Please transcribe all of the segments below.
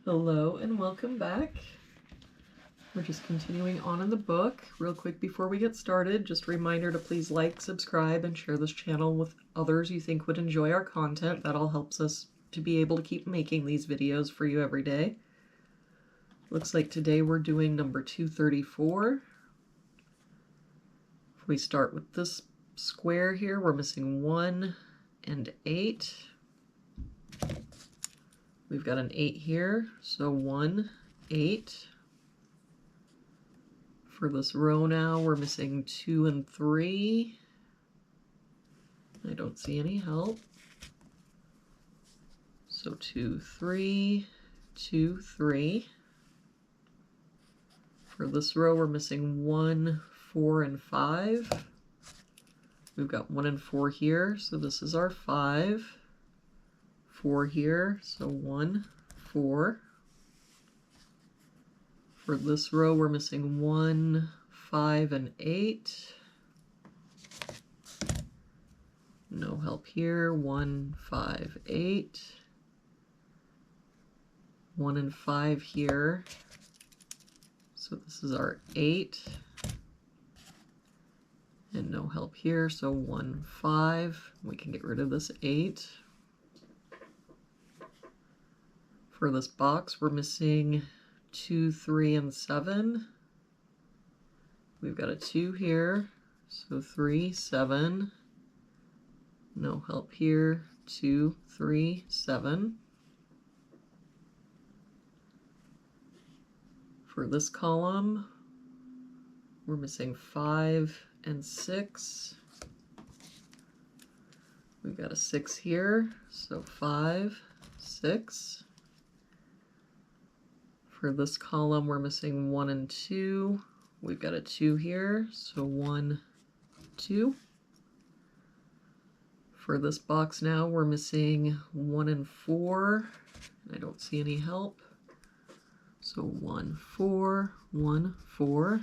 Hello and welcome back. We're just continuing on in the book. Real quick before we get started, just a reminder to please like, subscribe, and share this channel with others you think would enjoy our content. That all helps us to be able to keep making these videos for you every day. Looks like today we're doing number 234. If we start with this square here, we're missing 1 and 8. We've got an 8 here, so 1, 8. For this row now, we're missing 2 and 3. I don't see any help. So 2, 3, 2, 3. For this row, we're missing 1, 4, and 5. We've got 1 and 4 here, so this is our 5. 4 here, so 1, 4. For this row, we're missing 1, 5, and 8. No help here. 1, 5, 8. 1 and 5 here. So this is our 8. And no help here, so 1, 5. We can get rid of this 8. For this box, we're missing 2, 3, and 7. We've got a 2 here, so 3, 7. No help here, 2, 3, 7. For this column, we're missing 5 and 6. We've got a 6 here, so 5, 6. For this column, we're missing 1 and 2. We've got a 2 here, so 1, 2. For this box now, we're missing 1 and 4. I don't see any help. So 1, 4, 1, 4.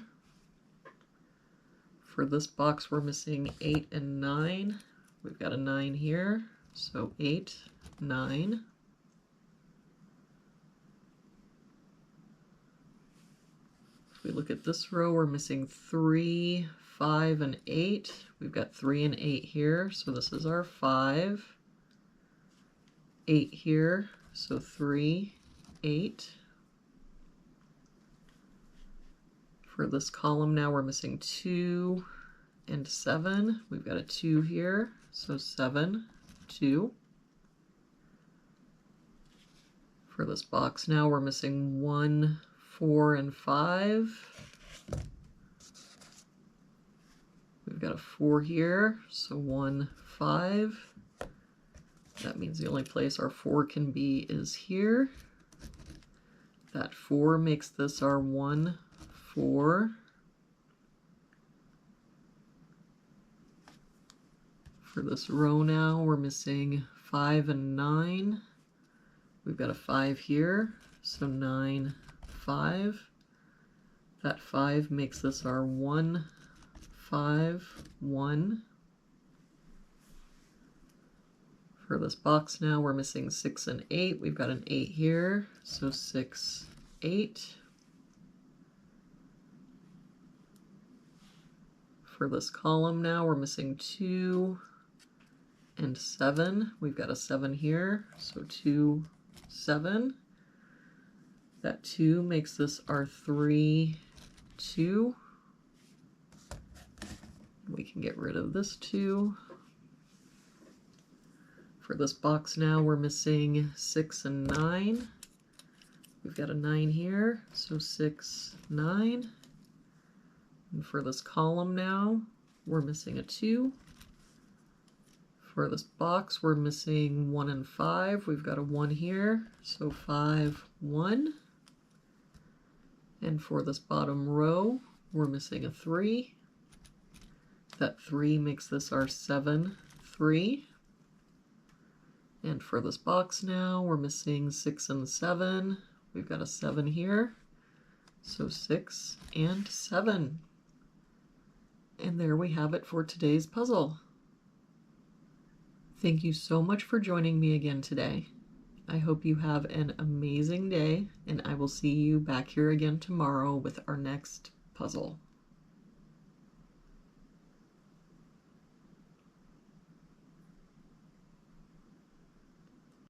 For this box, we're missing 8 and 9. We've got a 9 here, so 8, 9. We look at this row, we're missing 3, 5, and 8. We've got 3 and 8 here, so this is our 5. 8 here, so 3, 8. For this column now, we're missing 2 and 7. We've got a 2 here, so 7, 2. For this box now, we're missing 1, 4, and 5. We've got a 4 here, so 1, 5. That means the only place our 4 can be is here. That 4 makes this our 1, 4. For this row now, we're missing 5 and 9. We've got a 5 here, so 9, 5. That 5 makes this our 1, 5, 1. For this box now, we're missing 6 and 8. We've got an 8 here, so 6, 8. For this column now, we're missing 2 and 7. We've got a 7 here, so 2, 7. That 2 makes this our 3, 2. We can get rid of this 2. For this box now, we're missing 6 and 9. We've got a 9 here, so 6, 9. And for this column now, we're missing a 2. For this box, we're missing 1 and 5. We've got a 1 here, so 5, 1. And for this bottom row, we're missing a 3. That 3 makes this our 7, 3. And for this box now, we're missing 6 and 7. We've got a 7 here, so 6 and 7. And there we have it for today's puzzle. Thank you so much for joining me again today. I hope you have an amazing day, and I will see you back here again tomorrow with our next puzzle.